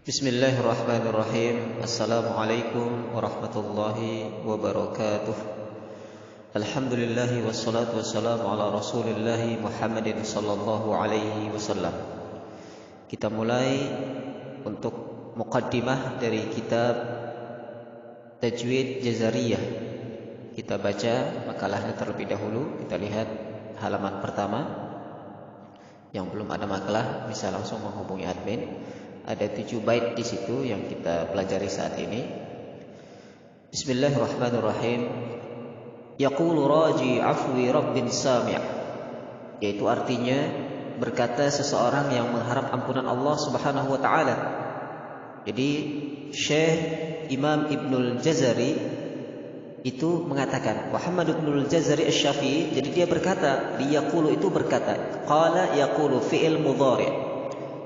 Bismillahirrahmanirrahim. Assalamualaikum warahmatullahi wabarakatuh. Alhamdulillahi wassalatu wassalamu ala rasulillahi Muhammadin sallallahu alaihi wasallam. Kita mulai untuk muqaddimah dari kitab Tajwid Jazariyah. Kita baca makalahnya terlebih dahulu. Kita lihat halaman pertama. Yang belum ada makalah bisa langsung menghubungi admin. Ada 7 bait di situ yang kita pelajari saat ini. Bismillahirrahmanirrahim. Yaqulu raji afwi rabbin sami', yaitu artinya berkata seseorang yang mengharap ampunan Allah Subhanahu wa taala. Jadi Syekh Imam Ibnul Jazari itu mengatakan, Muhammad Ibnul Jazari Asy-Syafi'i, jadi dia berkata, yaqulu itu berkata, qala yaqulu fi'il mudhari'.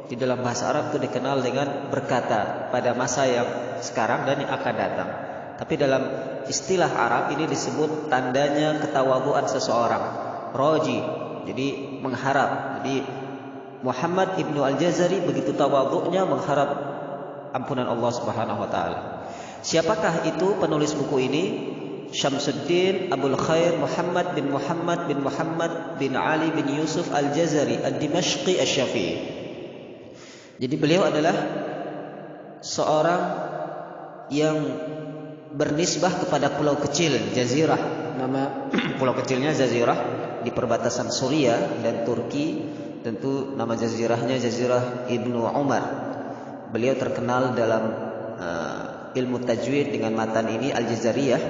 Di dalam bahasa Arab itu dikenal dengan berkata pada masa yang sekarang dan yang akan datang. Tapi dalam istilah Arab ini disebut tandanya ketawadhuan seseorang. Raji, jadi mengharap. Jadi Muhammad Ibnu Al-Jazari begitu tawadhu'nya mengharap ampunan Allah Subhanahu wa taala. Siapakah itu penulis buku ini? Syamsuddin Abul Khair Muhammad bin Muhammad bin Ali bin Yusuf Al-Jazari Ad-Dimashqi Asy-Syafi'i. Jadi beliau adalah seorang yang bernisbah kepada pulau kecil Jazirah. Nama pulau kecilnya Jazirah di perbatasan Suriah dan Turki. Tentu nama Jazirahnya Jazirah Ibnu Umar. Beliau terkenal dalam ilmu tajwid dengan matan ini Al-Jazariyah.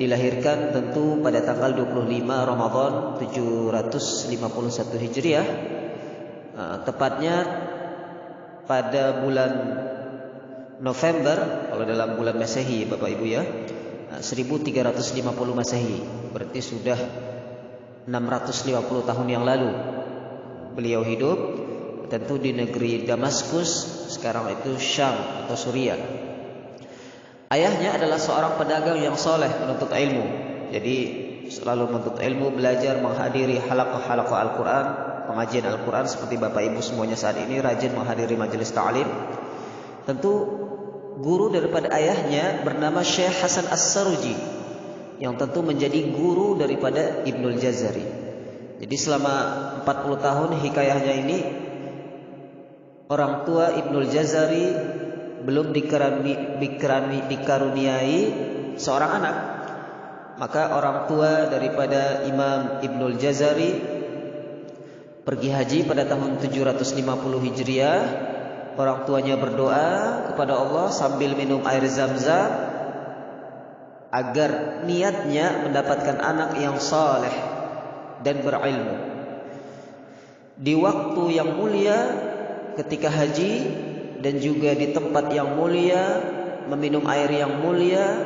Dilahirkan tentu pada tanggal 25 Ramadan 751 Hijriah. Tepatnya pada bulan November, kalau dalam bulan Masehi Bapak Ibu ya, 1350 Masehi, berarti sudah 650 tahun yang lalu beliau hidup, tentu di negeri Damaskus, sekarang itu Syam atau Suriah. Ayahnya adalah seorang pedagang yang soleh menuntut ilmu, jadi selalu menuntut ilmu, belajar, menghadiri halaqah-halaqah Al-Quran, pengajian Al-Quran, seperti Bapak Ibu semuanya saat ini rajin menghadiri majelis ta'lim. Tentu guru daripada ayahnya bernama Syekh Hasan As-Saruji, yang tentu menjadi guru daripada Ibnul Jazari. Jadi selama 40 tahun hikayahnya ini, orang tua Ibnul Jazari belum dikaruniai seorang anak. Maka orang tua daripada Imam Ibnul Jazari pergi haji pada tahun 750 Hijriah. Orang tuanya berdoa kepada Allah sambil minum air Zam-Zam agar niatnya mendapatkan anak yang saleh dan berilmu. Di waktu yang mulia ketika haji dan juga di tempat yang mulia meminum air yang mulia,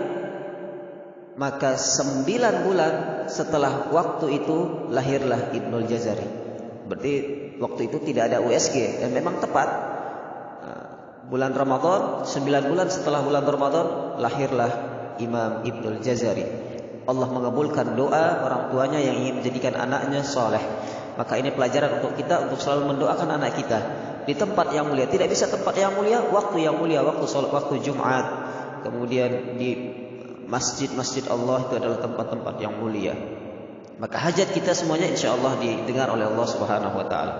maka 9 bulan setelah waktu itu lahirlah Ibnul Jazari. Berarti waktu itu tidak ada USG dan memang tepat. Bulan Ramadan, 9 bulan setelah bulan Ramadan lahirlah Imam Ibnul Jazari. Allah mengabulkan doa orang tuanya yang ingin menjadikan anaknya soleh. Maka ini pelajaran untuk kita untuk selalu mendoakan anak kita di tempat yang mulia. Tidak bisa tempat yang mulia, waktu yang mulia, waktu sholat, waktu Jumat, kemudian di masjid-masjid Allah, itu adalah tempat-tempat yang mulia. Maka hajat kita semuanya insya Allah didengar oleh Allah Subhanahu wa taala.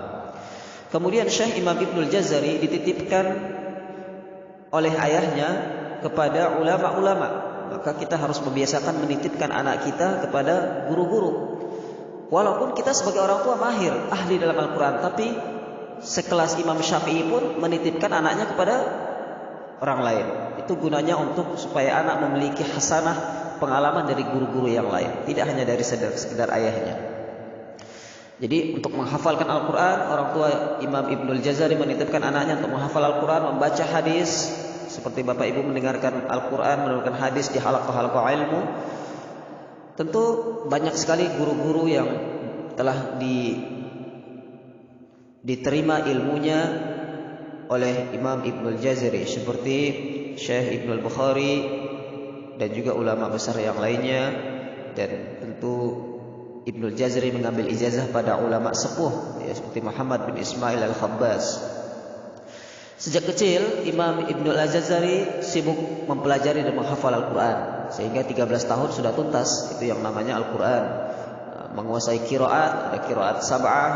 Kemudian Syekh Imam Ibnul Jazari dititipkan oleh ayahnya kepada ulama-ulama. Maka kita harus membiasakan menitipkan anak kita kepada guru-guru. Walaupun kita sebagai orang tua mahir, ahli dalam Al-Quran, tapi sekelas Imam Syafi'i pun menitipkan anaknya kepada orang lain. Itu gunanya untuk supaya anak memiliki hasanah pengalaman dari guru-guru yang lain, tidak hanya dari sekedar ayahnya. Jadi untuk menghafalkan Al-Quran, orang tua Imam Ibnul Jazari menitipkan anaknya untuk menghafal Al-Quran, membaca hadis, seperti Bapak Ibu mendengarkan Al-Quran, mendengarkan hadis di halaqah-halaqah ilmu. Tentu banyak sekali guru-guru yang telah diterima ilmunya oleh Imam Ibnul Jazari, seperti Syekh Ibnul Bukhari dan juga ulama besar yang lainnya. Dan tentu Ibnul Jazari mengambil ijazah pada ulama sepuh ya, seperti Muhammad bin Ismail Al-Khabbas. Sejak kecil Imam Ibnu Al-Jazari sibuk mempelajari dan menghafal Al-Quran, sehingga 13 tahun sudah tuntas itu yang namanya Al-Quran. Menguasai qiraat, ada qiraat sab'ah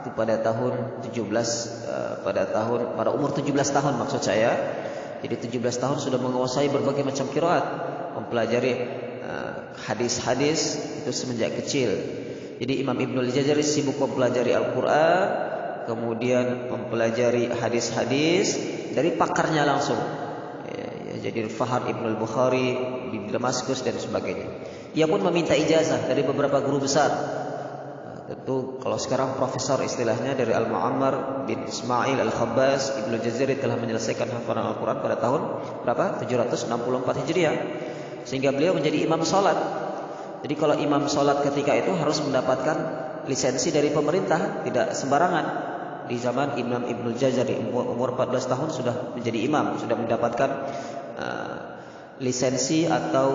itu pada tahun 17 pada umur 17 tahun maksud saya. Jadi 17 tahun sudah menguasai berbagai macam qiraat, mempelajari hadis-hadis itu semenjak kecil. Jadi Imam Ibnu Al-Jazari sibuk mempelajari Al-Quran, kemudian mempelajari hadis-hadis dari pakarnya langsung. Jadi Fahad Ibn al-Bukhari di Damaskus dan sebagainya. Ia pun meminta ijazah dari beberapa guru besar. Tentu kalau sekarang profesor istilahnya dari Al-Mu'ammar bin Ismail Al-Khabbas, Ibnu Al-Jazari telah menyelesaikan hafalan Al-Quran pada tahun berapa? 764 Hijriah. Sehingga beliau menjadi imam salat. Jadi kalau imam salat ketika itu harus mendapatkan lisensi dari pemerintah, tidak sembarangan. Di zaman Imam Ibnu Al-Jazari umur 14 tahun sudah menjadi imam, sudah mendapatkan lisensi atau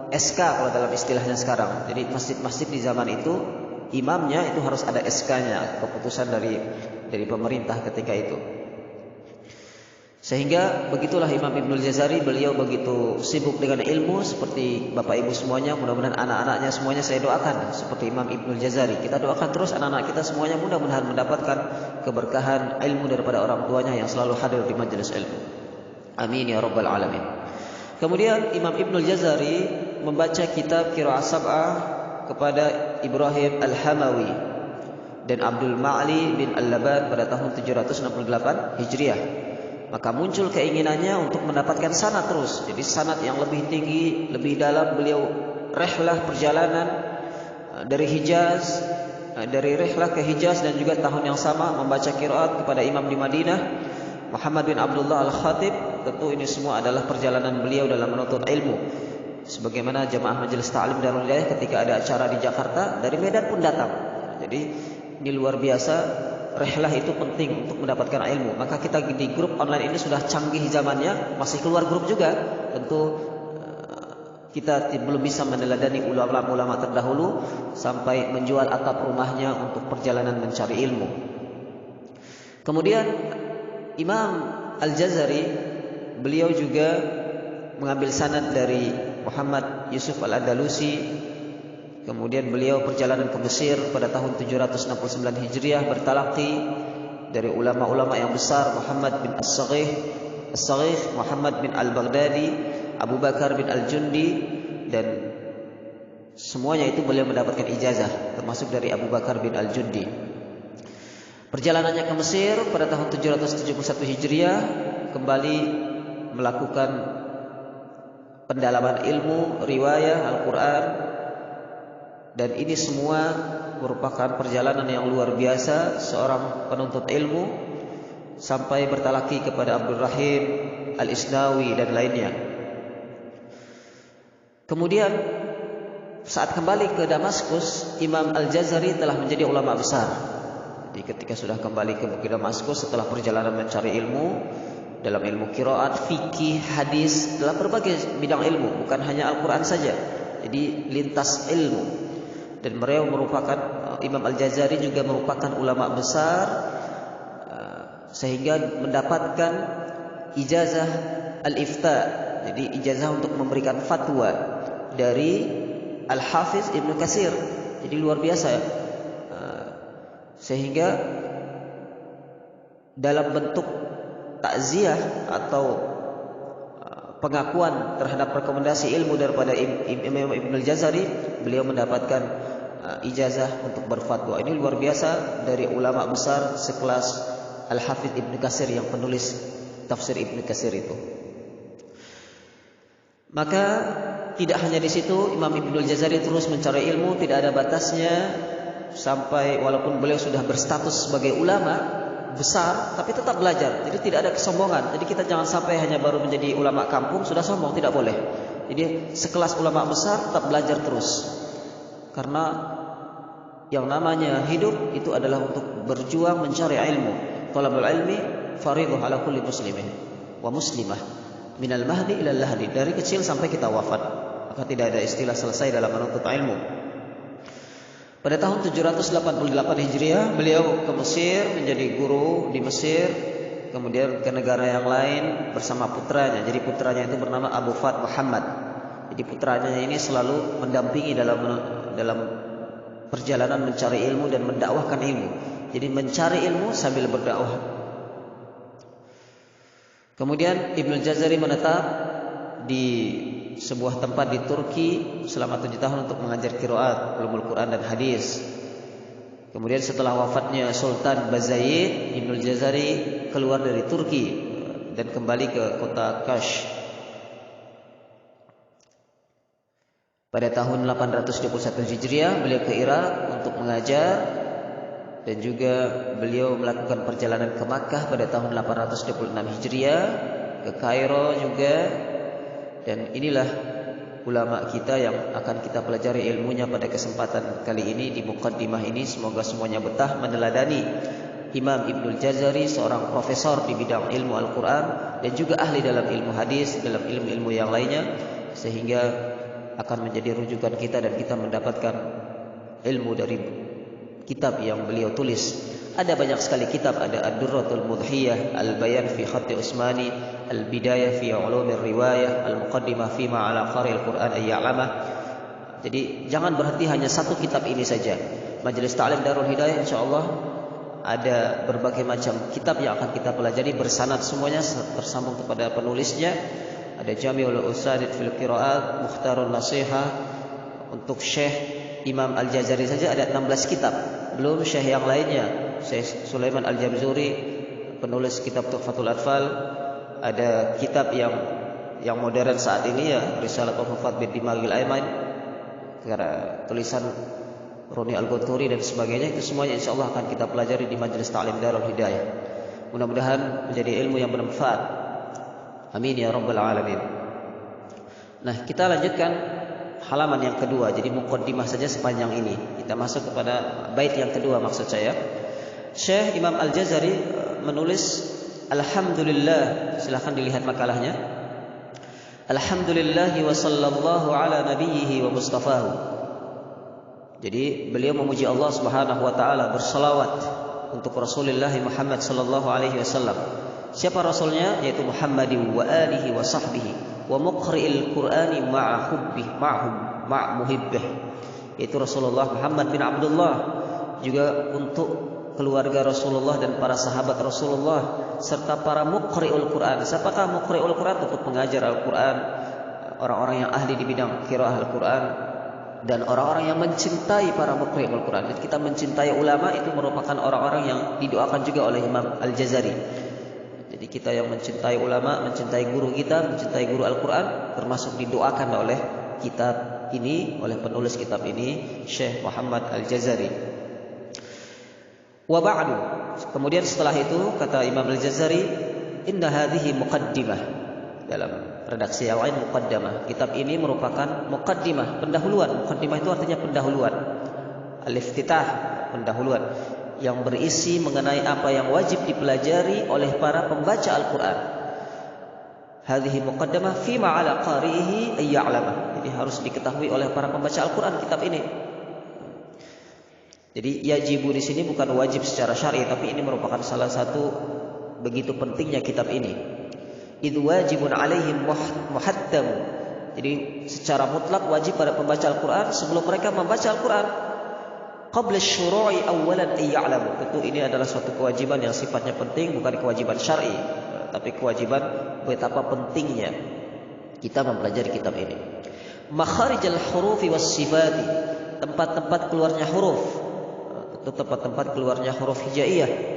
SK kalau dalam istilahnya sekarang. Jadi masjid-masjid di zaman itu imamnya itu harus ada SK-nya, keputusan dari pemerintah ketika itu. Sehingga begitulah Imam Ibnu Al-Jazari, beliau begitu sibuk dengan ilmu seperti Bapak Ibu semuanya. Mudah-mudahan anak-anaknya semuanya saya doakan seperti Imam Ibnu Al-Jazari. Kita doakan terus anak-anak kita semuanya mudah-mudahan mendapatkan keberkahan ilmu daripada orang tuanya yang selalu hadir di majelis ilmu. Amin ya rabbal alamin. Kemudian Imam Ibnu Al-Jazari membaca kitab Qiraat Sab'ah kepada Ibrahim Al-Hamawi dan Abdul Ma'li bin Al-Laban pada tahun 768 Hijriah. Maka muncul keinginannya untuk mendapatkan sanad terus. Jadi sanad yang lebih tinggi, lebih dalam. Beliau rihlah perjalanan dari Hijaz, dari rihlah ke Hijaz dan juga tahun yang sama membaca qiraat kepada imam di Madinah Muhammad bin Abdullah Al-Khatib. Tentu ini semua adalah perjalanan beliau dalam menuntut ilmu. Sebagaimana jemaah Majelis Ta'lim Darul Hidayah ketika ada acara di Jakarta, dari Medan pun datang. Jadi ini luar biasa. Rihlah itu penting untuk mendapatkan ilmu. Maka kita di grup online ini sudah canggih zamannya, masih keluar grup juga. Tentu kita belum bisa meneladani ulama-ulama terdahulu sampai menjual atap rumahnya untuk perjalanan mencari ilmu. Kemudian Imam Al-Jazari, beliau juga mengambil sanad dari Muhammad Yusuf Al-Andalusi. Kemudian beliau perjalanan ke Mesir pada tahun 769 Hijriah, bertalaqi dari ulama-ulama yang besar, Muhammad bin As-Saghih, Muhammad bin Al-Baghdadi, Abu Bakar bin Al-Jundi, dan semuanya itu beliau mendapatkan ijazah, termasuk dari Abu Bakar bin Al-Jundi. Perjalanannya ke Mesir pada tahun 771 Hijriah, kembali melakukan pendalaman ilmu, riwayah Al-Quran. Dan ini semua merupakan perjalanan yang luar biasa seorang penuntut ilmu sampai bertalaki kepada Abdul Rahim Al-Isnawi dan lainnya. Kemudian saat kembali ke Damaskus, Imam Al-Jazari telah menjadi ulama besar. Jadi ketika sudah kembali ke Damaskus setelah perjalanan mencari ilmu dalam ilmu qiraat, fikih, hadis, dalam berbagai bidang ilmu, bukan hanya Al-Quran saja. Jadi lintas ilmu. Dan beliau merupakan Imam Al-Jazari juga merupakan ulama besar, sehingga mendapatkan ijazah al-ifta. Jadi ijazah untuk memberikan fatwa dari Al-Hafiz Ibnu Katsir. Jadi luar biasa ya. Sehingga dalam bentuk takziah atau pengakuan terhadap rekomendasi ilmu daripada Imam Ibnu Al-Jazari, beliau mendapatkan ijazah untuk berfatwa. Ini luar biasa dari ulama besar sekelas Al-Hafidz Ibnu Katsir yang penulis tafsir Ibnu Katsir itu. Maka tidak hanya di situ, Imam Ibnu Al-Jazari terus mencari ilmu, tidak ada batasnya, sampai walaupun beliau sudah berstatus sebagai ulama besar, tapi tetap belajar. Jadi tidak ada kesombongan. Jadi kita jangan sampai hanya baru menjadi ulama kampung sudah sombong, tidak boleh. Jadi sekelas ulama besar tetap belajar terus. Karena yang namanya hidup itu adalah untuk berjuang mencari ilmu. Talabul ilmi fardhu ala kulli muslimin wa muslimah minal mahdi ilal lahdi. Dari kecil sampai kita wafat. Maka tidak ada istilah selesai dalam menuntut ilmu. Pada tahun 788 Hijriah beliau ke Mesir menjadi guru di Mesir. kemudian ke negara yang lain bersama putranya. Jadi putranya itu bernama Abu Fat Muhammad. Jadi putranya ini selalu mendampingi dalam perjalanan mencari ilmu dan mendakwahkan ilmu. Jadi mencari ilmu sambil berdakwah. Kemudian Ibnu Jazari menetap di sebuah tempat di Turki selama 7 tahun untuk mengajar qiraat, ulumul Quran dan hadis. Kemudian setelah wafatnya Sultan Bazayid, Ibnu Jazari keluar dari Turki dan kembali ke kota Kash. Pada tahun 821 Hijriah beliau ke Irak untuk mengajar, dan juga beliau melakukan perjalanan ke Makkah pada tahun 826 Hijriah, ke Kairo juga. Dan inilah ulama kita yang akan kita pelajari ilmunya pada kesempatan kali ini di muqaddimah ini. Semoga semuanya betah meneladani Imam Ibnul Jazari, seorang profesor di bidang ilmu Al-Quran dan juga ahli dalam ilmu hadis, dalam ilmu-ilmu yang lainnya, sehingga akan menjadi rujukan kita dan kita mendapatkan ilmu dari kitab yang beliau tulis. Ada banyak sekali kitab, ada Ad-Durratul Mudhiyah, Al-Bayan fi Khatti Usmani, Al-Bidayah fi Ulumir Riwayah, Al-Muqaddimah fi Ma'ala Qari Al-Quran Ayya'lamah. Jadi jangan berhenti hanya satu kitab ini saja. Majelis Ta'lim Darul Hidayah insyaallah ada berbagai macam kitab yang akan kita pelajari bersanad semuanya tersambung kepada penulisnya. Ada Jami'ul Usadid fil Qiraat, Mukhtarun Nasihah untuk Syekh Imam Al-Jazari saja ada 16 kitab. Belum syekh yang lainnya, Syekh Sulaiman Al-Jabzuri penulis kitab Tuhfatul Atfal. Ada kitab yang modern saat ini ya, Risalatul Hufadz bid Dimagil Aiman, tulisan Roni Al-Ghoturi dan sebagainya. Itu semuanya insyaallah akan kita pelajari di Majelis Ta'lim Darul Hidayah. Mudah-mudahan menjadi ilmu yang bermanfaat. Amin ya rabbal alamin. Nah, kita lanjutkan halaman yang kedua. Jadi muqaddimah saja sepanjang ini. Kita masuk kepada bait yang kedua maksud saya. Syekh Imam Al-Jazari menulis alhamdulillah. Silakan dilihat makalahnya. Alhamdulillah wa sallallahu ala nabiyhi wa mustafahu. Jadi beliau memuji Allah Subhanahu wa taala, bersalawat untuk Rasulullah Muhammad sallallahu alaihi wasallam. Siapa rasulnya? Yaitu Muhammad wa alihi wa sahbihi wa muqri'il Qur'ani ma'a hubbihi ma'a muhibbih. Yaitu Rasulullah Muhammad bin Abdullah, juga untuk keluarga Rasulullah dan para sahabat Rasulullah serta para muqri'ul Qur'an. Siapakah muqri'ul Qur'an? Untuk pengajar Al-Qur'an, orang-orang yang ahli di bidang qiraah Al-Qur'an dan orang-orang yang mencintai para muqri'ul Qur'an. Jadi kita mencintai ulama itu merupakan orang-orang yang didoakan juga oleh Imam Al-Jazari. Jadi kita yang mencintai ulama, mencintai guru kita, mencintai guru Al-Quran, termasuk didoakan oleh kitab ini, oleh penulis kitab ini, Syekh Muhammad Al-Jazari. Wa ba'du. Kemudian setelah itu kata Imam Al-Jazari, inna hadhihi muqaddimah. Dalam redaksi yang lain muqaddamah. Kitab ini merupakan muqaddimah, pendahuluan. Muqaddimah itu artinya pendahuluan. Al-iftitah, pendahuluan, yang berisi mengenai apa yang wajib dipelajari oleh para pembaca Al-Quran. Hadhihi muqaddamah fi ma'ala qari'ihi ayya'lamah. Jadi harus diketahui oleh para pembaca Al-Quran kitab ini. Jadi yajibu di sini bukan wajib secara syar'i, tapi ini merupakan salah satu begitu pentingnya kitab ini. Idh wajibun alaihim muhattam. Jadi secara mutlak wajib pada pembaca Al-Quran sebelum mereka membaca Al-Quran. Qabla syuru'i awalan ayya'lamu. Tentu ini adalah suatu kewajiban yang sifatnya penting, bukan kewajiban syar'i, tapi kewajiban betapa pentingnya kita mempelajari kitab ini. Makharijal hurufi was sifati, tempat-tempat keluarnya huruf, tentu tempat-tempat keluarnya huruf hijaiyah.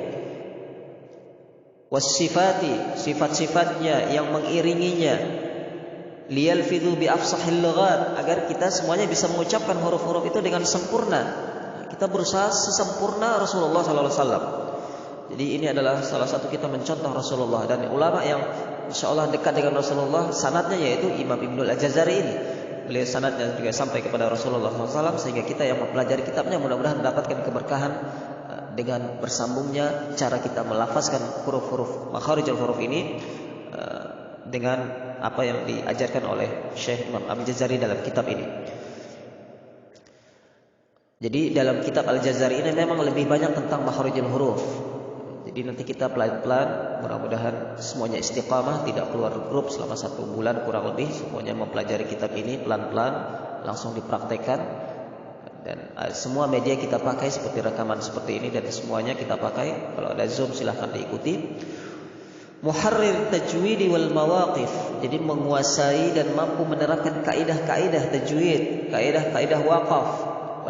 Was sifati, sifat-sifatnya yang mengiringinya. Liyalfidhu bi afsahil lughat, agar kita semuanya bisa mengucapkan huruf-huruf itu dengan sempurna. Kita berusaha sesempurna Rasulullah sallallahu alaihi wasallam. Jadi ini adalah salah satu kita mencontoh Rasulullah, dan ulama yang insyaallah dekat dengan Rasulullah sanadnya yaitu Imam Ibnul Al-Jazari ini. Beliau sanadnya juga sampai kepada Rasulullah SAW, sehingga kita yang mempelajari kitabnya mudah-mudahan mendapatkan keberkahan dengan bersambungnya cara kita melafazkan huruf-huruf makharijul huruf ini dengan apa yang diajarkan oleh Syekh Imam Al-Jazari dalam kitab ini. Jadi dalam kitab Al-Jazari ini memang lebih banyak tentang makharijul huruf. Jadi nanti kita pelan-pelan, mudah-mudahan semuanya istiqamah, tidak keluar grup selama 1 bulan kurang lebih, semuanya mempelajari kitab ini pelan-pelan, langsung dipraktekkan. Dan semua media kita pakai seperti rekaman seperti ini, dan semuanya kita pakai. Kalau ada Zoom silahkan diikuti. Muharrir tajwidi wal mawaqif, jadi menguasai dan mampu menerapkan kaidah-kaidah tajwid, kaidah-kaidah waqaf.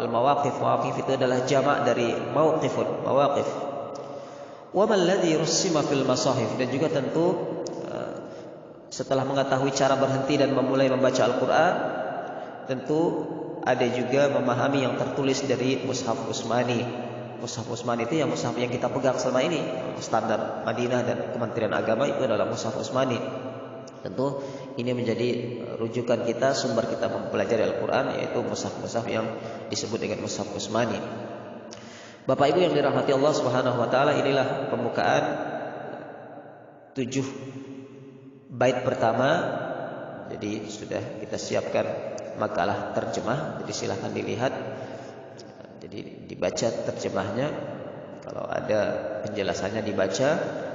Wal mawaqif, waqif itu adalah jamak dari mauqifun, mawaqif. Wa man ladzi russima fil masahif, dan juga tentu setelah mengetahui cara berhenti dan memulai membaca Al-Qur'an, tentu ada juga memahami yang tertulis dari mushaf Utsmani. Mushaf Utsmani itu yang mushaf yang kita pegang selama ini, standar Madinah dan Kementerian Agama itu adalah mushaf Utsmani. Tentu ini menjadi rujukan kita, sumber kita mempelajari Al-Qur'an, yaitu mushaf-mushaf yang disebut dengan mushaf Utsmani. Bapak Ibu yang dirahmati Allah Subhanahu wa taala, inilah pembukaan 7 bait pertama. Jadi sudah kita siapkan makalah terjemah, jadi silahkan dilihat. Jadi dibaca terjemahnya, kalau ada penjelasannya dibaca,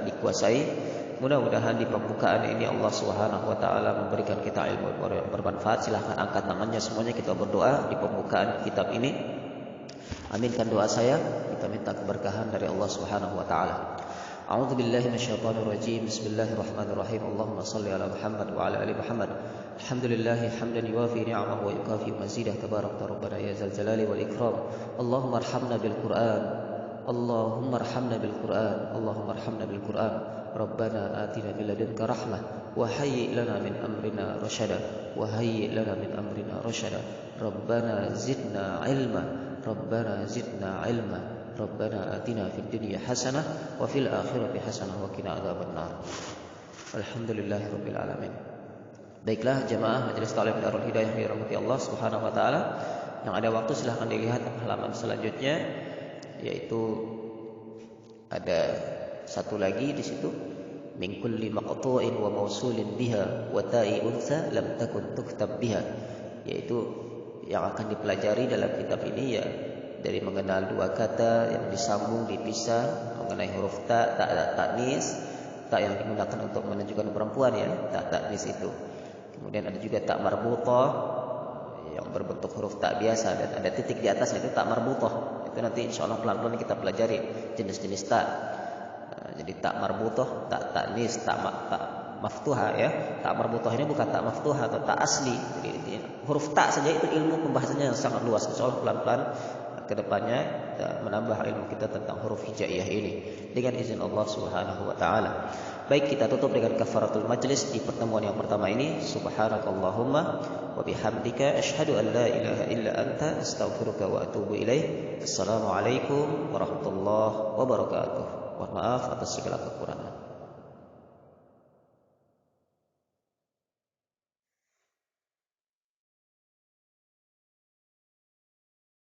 dikuasai. Mudah-mudahan di pembukaan ini Allah Subhanahu wa taala memberikan kita ilmu yang bermanfaat. Silahkan angkat tangannya semuanya, kita berdoa di pembukaan kitab ini. Aminkan doa saya, kita minta keberkahan dari Allah Subhanahu wa taala. A'udzu billahi minasyaitonir rajim. Bismillahirrahmanirrahim. Allahumma shalli ala Muhammad wa ala ali Muhammad. Alhamdulillahi hamdan yuwafi ni'amahu wa yukafi mazidah. Tabarakta rabbana ya zal jalali wal ikram. Allahumma arhamna bil Qur'an. Allahumma arhamna bil Qur'an. Allahumma arhamna bil Qur'an. Rabbana atina min ladunka rahmah wa hayyi lana min amrina rasyada. Wa hayyi lana min amrina rasyada. Rabbana zidna ilma. Rabbana zidna ilma. Rabbana atina fid dunya hasanah wa fil akhirati hasanah wa qina adzabannar. Alhamdulillahirabbil alamin. Baiklah jemaah Majelis Ta'lim Darul Hidayah yang dirahmati Allah Subhanahu wa taala, yang ada waktu silahkan dilihat halaman selanjutnya, yaitu ada satu lagi di situ, min kulli maqtu'in wa mausulin biha wa ta'i unsa lam takun tuktab biha, yaitu yang akan dipelajari dalam kitab ini ya dari mengenal 2 kata yang disambung, dipisah, mengenai huruf ta, ta'nis, ta yang digunakan untuk menunjukkan perempuan ya, ta'nis itu. Kemudian ada juga ta marbutah yang berbentuk huruf ta biasa dan ada titik di atas, itu ta marbutah. Itu nanti insyaallah pelan-pelan kita pelajari jenis-jenis ta. Jadi ta marbutah, ta ta'nis, ta maftuha ya. Ta marbutah ini bukan ta maftuha atau ta asli. Jadi huruf ta saja itu ilmu pembahasannya yang sangat luas. Insyaallah pelan-pelan ke depannya kita menambah ilmu kita tentang huruf hijaiyah ini dengan izin Allah Subhanahu wa taala. Baik, kita tutup dengan kafaratul majlis di pertemuan yang pertama ini. Subhanakallahumma wa bihamdika asyhadu an la ilaha illa anta astaghfiruka wa atubu ilaik. Assalamualaikum warahmatullahi wabarakatuh. Mohon maaf atas segala kekurangan.